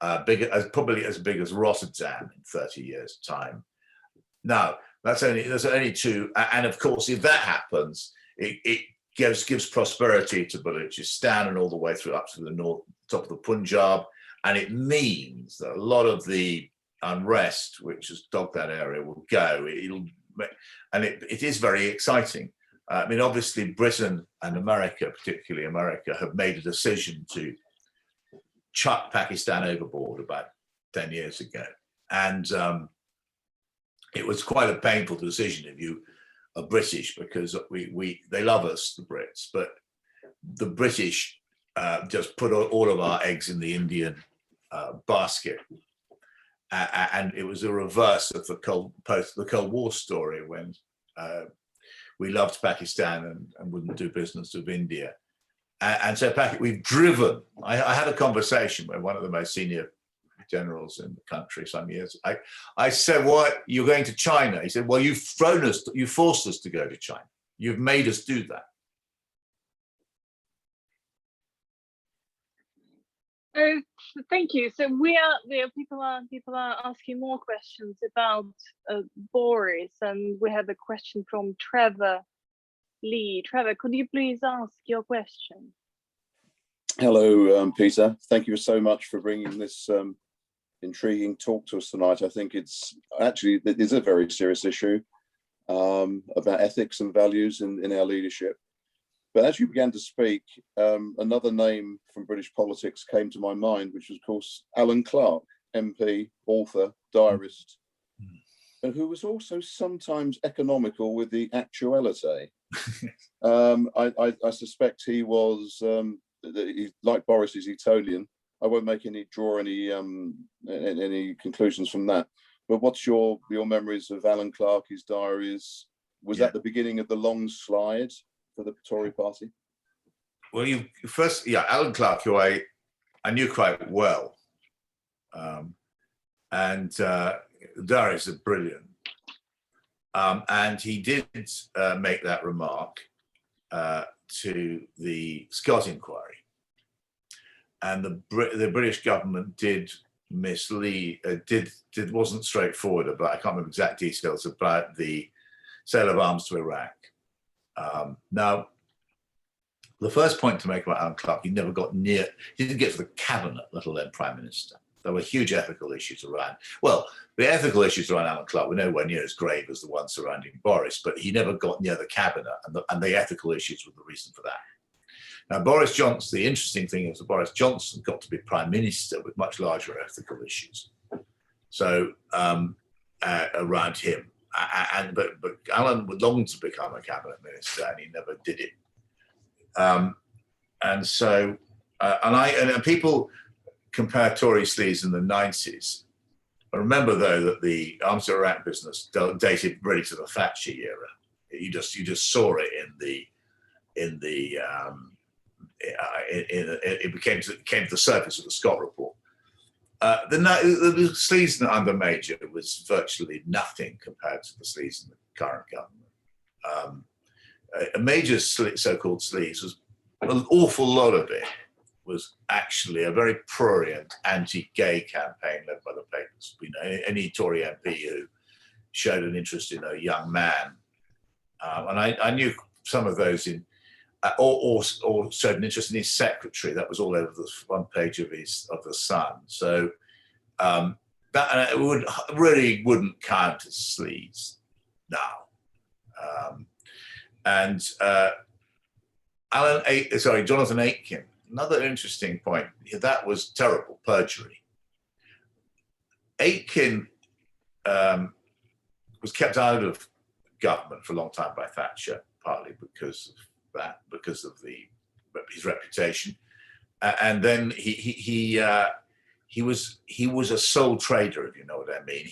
Probably as big as Rotterdam in 30 years' time. Now, there's only two, and of course, if that happens, it gives prosperity to Balochistan and all the way through up to the north, top of the Punjab, and it means that a lot of the unrest which has dogged that area will go. It is very exciting. I mean, obviously, Britain and America, particularly America, have made a decision to chuck Pakistan overboard about 10 years ago. And it was quite a painful decision if you are British, because they love us, the Brits, but the British just put all of our eggs in the Indian basket. And it was a reverse of the Cold War story when we loved Pakistan and wouldn't do business with India. And so we've driven. I had a conversation with one of the most senior generals in the country some years. I said, "What? You're going to China?" He said, "Well, you forced us to go to China. You've made us do that." Thank you. So people are asking more questions about Boris, and we have a question from Trevor Lee. Trevor, could you please ask your question? Hello, Peter. Thank you so much for bringing this intriguing talk to us tonight. I think it is a very serious issue about ethics and values in our leadership. But as you began to speak, another name from British politics came to my mind, which was, of course, Alan Clark, MP, author, diarist. and who was also sometimes economical with the actuality. I suspect he was, like Boris, is Etolian. I won't draw any conclusions from that. But what's your memories of Alan Clark, his diaries? Was that the beginning of the long slide for the Tory party? Well, Alan Clark, who I knew quite well, and diaries are brilliant. And he did make that remark to the Scott inquiry, and the British government did mislead, wasn't straightforward about, I can't remember exact details about the sale of arms to Iraq. Now, the first point to make about Alan Clark, he never got near, he didn't get to the cabinet, let alone prime minister. There were huge ethical issues around. Well, the ethical issues around Alan Clark were nowhere near as grave as the ones surrounding Boris, but he never got near the cabinet, and the ethical issues were the reason for that. Now, Boris Johnson, the interesting thing is that Boris Johnson got to be prime minister with much larger ethical issues. So around him, but Alan would long to become a cabinet minister, and he never did it. And so, and people compare Tory sleaze in the 90s. I remember though that the arms to Iraq business dated really to the Thatcher era. You just saw it it came to the surface of the Scott report. The sleaze under Major was virtually nothing compared to the sleaze in the current government. A Major's so-called sleaze was an awful lot of it was actually a very prurient anti-gay campaign led by the papers. You know, any Tory MP who showed an interest in a young man, and I knew some of those in, or showed an interest in his secretary. That was all over the front page of the Sun. So that wouldn't count as sleaze now. Jonathan Aitken. Another interesting point. That was terrible perjury. Aitken was kept out of government for a long time by Thatcher, partly because of that, because of his reputation, and then he was a sole trader, if you know what I mean.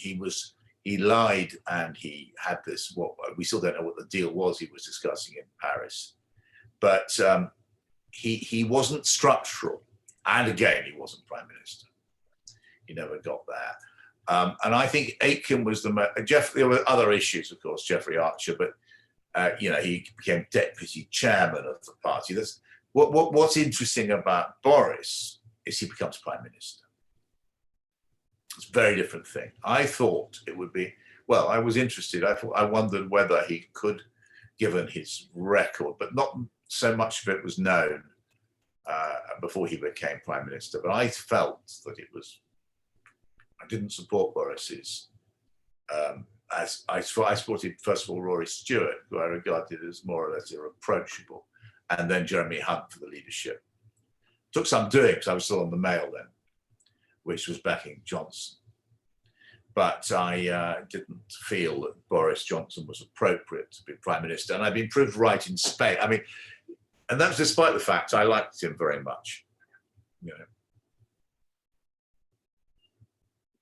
He lied, and he had this. What we still don't know what the deal was he was discussing in Paris, but. He wasn't structural, and again, he wasn't prime minister. He never got there. And I think Aitken was there were other issues, of course, Jeffrey Archer, but he became deputy chairman of the party. What's interesting about Boris is he becomes prime minister. It's a very different thing. I thought it would be, well, I was interested. I wondered whether he could, given his record, but not so much of it was known before he became prime minister. But I felt that I didn't support Boris's, as I supported, first of all, Rory Stewart, who I regarded as more or less irreproachable, and then Jeremy Hunt for the leadership. Took some doing, because I was still on the Mail then, which was backing Johnson. But I didn't feel that Boris Johnson was appropriate to be prime minister, and I've been proved right in Spain. I mean, and that's despite the fact I liked him very much,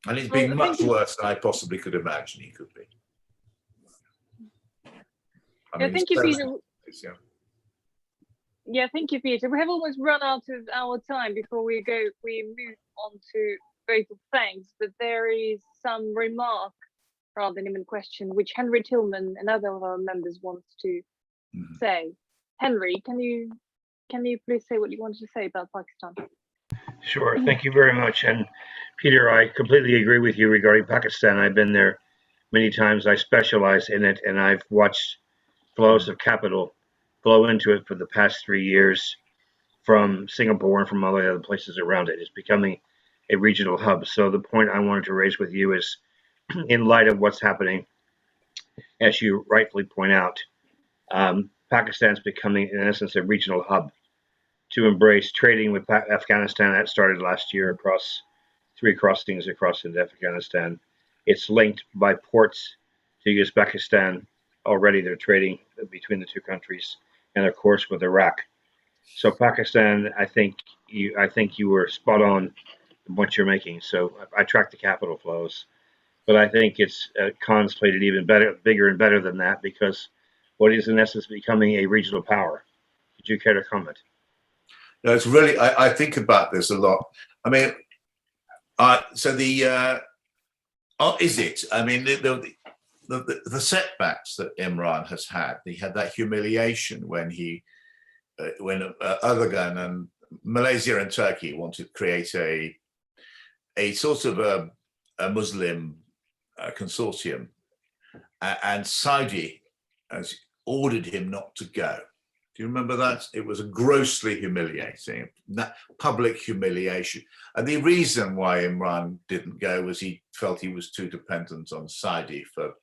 And he's been much worse than I possibly could imagine he could be. Thank you, Peter. Yeah, thank you, Peter. We have almost run out of our time before we move on to vote of thanks, but there is some remark rather than even question which Henry Tillman and other of our members wants to say. Henry, can you please say what you wanted to say about Pakistan? Sure, thank you very much. And Peter, I completely agree with you regarding Pakistan. I've been there many times. I specialize in it, and I've watched flows of capital flow into it for the past 3 years from Singapore and from all the other places around it. It's becoming a regional hub. So the point I wanted to raise with you is, in light of what's happening, as you rightfully point out, Pakistan's becoming, in essence, a regional hub to embrace trading with Afghanistan. That started last year across 3 crossings across into Afghanistan, it's linked by ports to Uzbekistan. Already they're trading between the two countries, and of course with Iraq. So Pakistan, I think you were spot on in what you're making. So I track the capital flows, but I think it's contemplated even better, bigger and better than that, because what is in essence becoming a regional power. Would you care to comment? No, it's really, I think about this a lot. I mean, so is it? I mean, the setbacks that Imran has had, he had that humiliation when Erdogan and Malaysia and Turkey wanted to create a sort of a Muslim consortium, and Saudi has ordered him not to go. Do you remember that? It was a grossly humiliating, public humiliation. And the reason why Imran didn't go was he felt he was too dependent on Saudi for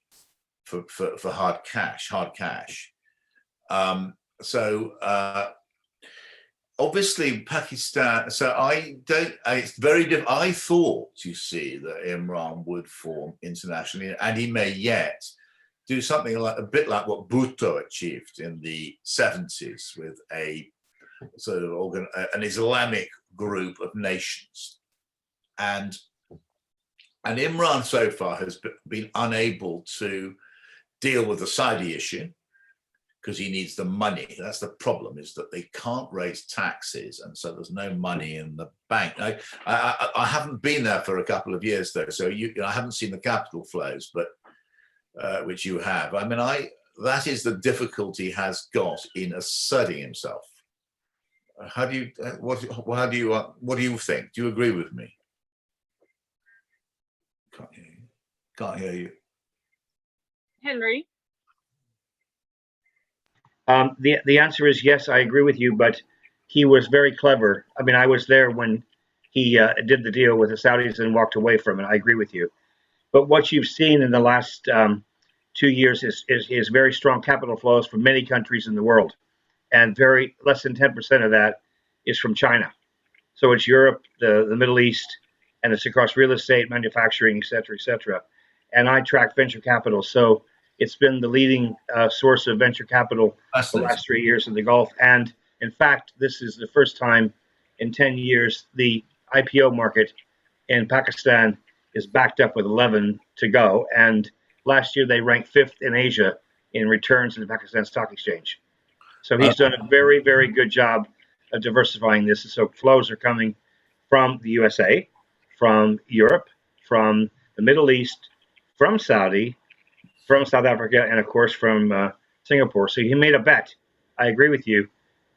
hard cash. Obviously Pakistan, so it's very different. I thought, you see, that Imran would form internationally, and he may yet do something like a bit like what Bhutto achieved in the 70s with a sort of an Islamic group of nations. And Imran so far has been unable to deal with the Saudi issue because he needs the money. That's the problem, is that they can't raise taxes, and so there's no money in the bank. I haven't been there for a couple of years though, so I haven't seen the capital flows, but which you have. I mean, that is the difficulty he has got in asserting himself. How do you, what do you think? Do you agree with me? Can't hear you. Henry? The answer is yes, I agree with you, but he was very clever. I mean, I was there when he did the deal with the Saudis and walked away from it. I agree with you. But what you've seen in the last 2 years is very strong capital flows from many countries in the world, and less than 10% of that is from China. So it's Europe, the Middle East, and it's across real estate, manufacturing, et cetera, et cetera. And I track venture capital, so it's been the leading source of venture capital the last 3 years in the Gulf. And in fact, this is the first time in 10 years the IPO market in Pakistan is backed up with 11 to go. And last year they ranked 5th in Asia in returns in the Pakistan Stock Exchange. So he's done a very, very good job of diversifying this. So flows are coming from the USA, from Europe, from the Middle East, from Saudi, from South Africa, and of course from Singapore. So he made a bet. I agree with you,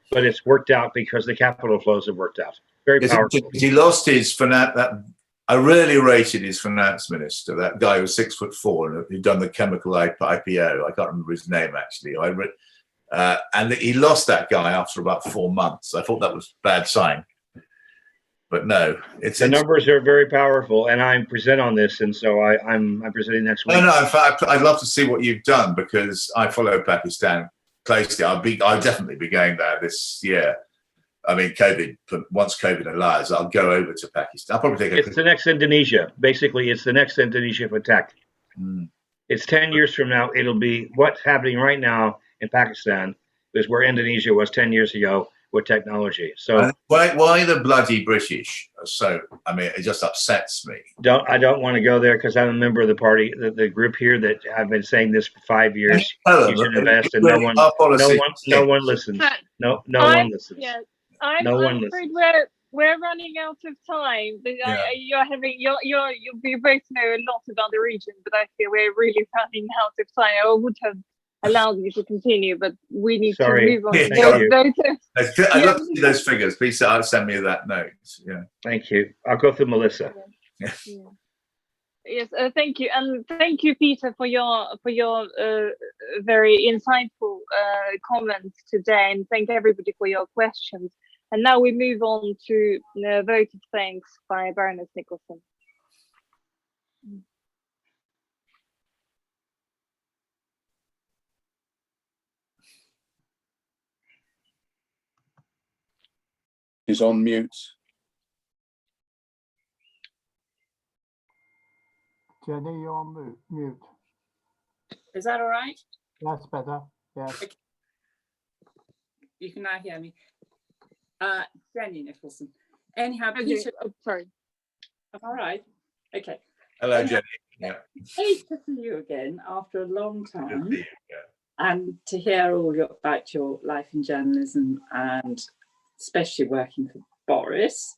but it's worked out because the capital flows have worked out. Very powerful. He lost his I really rated his finance minister, that guy who was 6'4" and who'd done the chemical IPO. I can't remember his name actually. And he lost that guy after about 4 months. I thought that was a bad sign. But no, the numbers are very powerful, and I present on this, and so I'm presenting next week. No, in fact, I'd love to see what you've done, because I follow Pakistan closely. I'll definitely be going there this year. I mean, once COVID allows, I'll go over to Pakistan. I'll probably take It's the next Indonesia. Basically, it's the next Indonesia for tech. It's 10 years from now. It'll be what's happening right now in Pakistan is where Indonesia was 10 years ago with technology. So why the bloody British? So I mean, it just upsets me. I don't want to go there because I'm a member of the party, the group here that I've been saying this for 5 years. You should invest, and no one listens. No one listens. Yeah, I'm afraid we're running out of time. But you both know a lot about the region, but I feel we're really running out of time. I would have allowed you to continue, but we need to move on. I'd love to see those figures. Please send me that note. Yeah. Thank you. I'll go through Melissa. Yeah. Yes, thank you, and thank you, Peter, for your very insightful comments today, and thank everybody for your questions. And now we move on to vote of thanks by Baroness Nicholson. He's on mute. Jenny, you're on mute. Is that all right? That's better. Yes. Okay. You can now hear me. Jenny Nicholson. Anyhow, Peter. Oh, sorry. All right. Okay. Hello, Anyhow, Jenny. Yeah. Great to see you again after a long Good to time, see you, yeah. and to hear all about your life in journalism and especially working for Boris.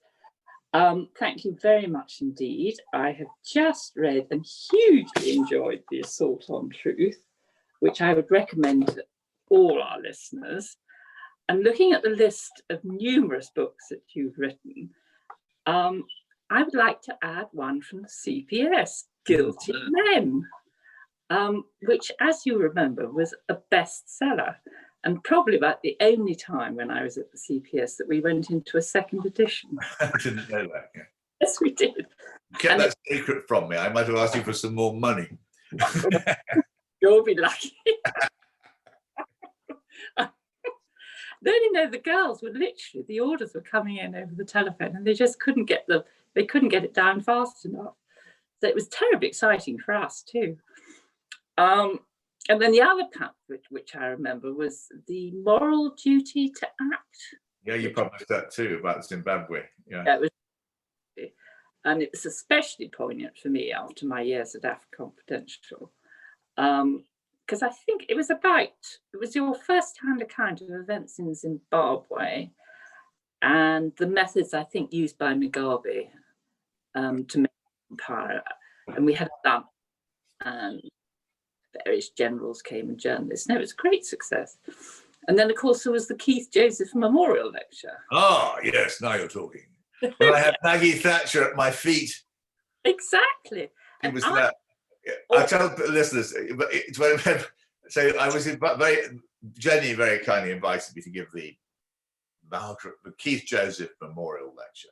Thank you very much indeed. I have just read and hugely enjoyed The Assault on Truth, which I would recommend to all our listeners. And looking at the list of numerous books that you've written, I would like to add one from the CPS, Guilty Men, which, as you remember, was a bestseller, and probably about the only time when I was at the CPS that we went into a second edition. I didn't know that. Yeah. Yes, we did. You kept And that secret from me. I might have asked you for some more money. You'll be lucky. Then, you know, the girls were literally, the orders were coming in over the telephone and they just couldn't get it down fast enough. So it was terribly exciting for us too. And then the other part, which I remember, was The Moral Duty to Act. Yeah, you published that too about Zimbabwe. Yeah. That was, and it was especially poignant for me after my years at Africa Confidential. Because I think it was your first-hand account of events in Zimbabwe and the methods, I think, used by Mugabe to make empire. And we had that, and various generals came and journalists. No, it was a great success. And then, of course, there was the Keith Joseph Memorial Lecture. Oh, yes, now you're talking. When I had Maggie Thatcher at my feet. Exactly. It was that. I tell the listeners, it's very, so I was Jenny very kindly invited me to give the Keith Joseph Memorial Lecture,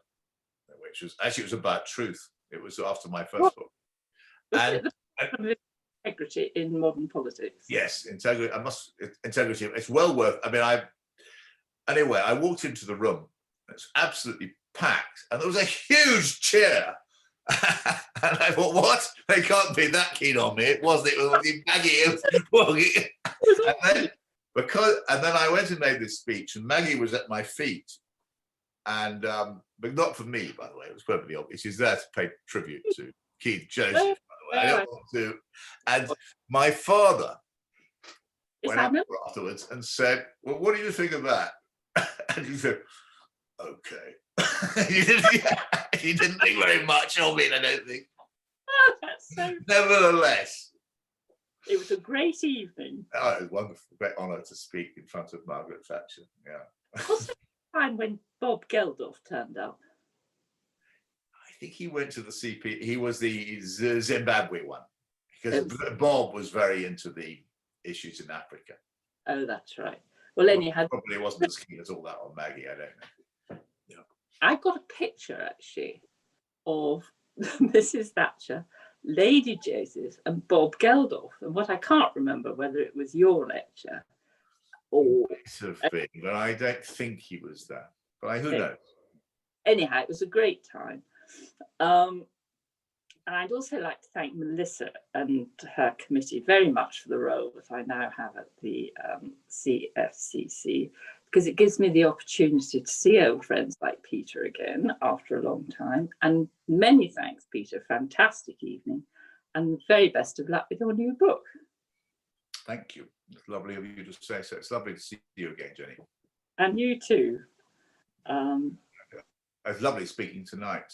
which was actually, it was about truth. It was after my first book. And integrity in modern politics. Yes, integrity. Integrity. It's well worth. I mean, I walked into the room. It's absolutely packed, and there was a huge chair. And I thought, what? They can't be that keen on me. It wasn't. It was Maggie. And then I went and made this speech, and Maggie was at my feet, and but not for me, by the way. It was perfectly obvious. She's there to pay tribute to Keith Joseph, by the way. I don't want to. And my father went up afterwards and said, "Well, what do you think of that?" And he said, "Okay." He didn't think very much of it, I don't think. Oh, that's so. Nevertheless, it was a great evening. Oh, it was wonderful. Great honour to speak in front of Margaret Thatcher. Yeah. Was there a time when Bob Geldof turned up? I think he went to the CP. He was the Zimbabwe one, because Bob was very into the issues in Africa. Oh, that's right. Well, anyhow, probably wasn't as keen as all that on Maggie. I don't know. Yeah. I got a picture actually of Mrs. Thatcher, Lady Joseph, and Bob Geldof. And what I can't remember whether it was your lecture or sort of thing, but I don't think he was there. But who knows? Anyhow, it was a great time. And I'd also like to thank Melissa and her committee very much for the role that I now have at the CFCC, because it gives me the opportunity to see old friends like Peter again after a long time. And many thanks, Peter. Fantastic evening. And very best of luck with your new book. Thank you. It's lovely of you to say so. It's lovely to see you again, Jenny. And you too. It's lovely speaking tonight.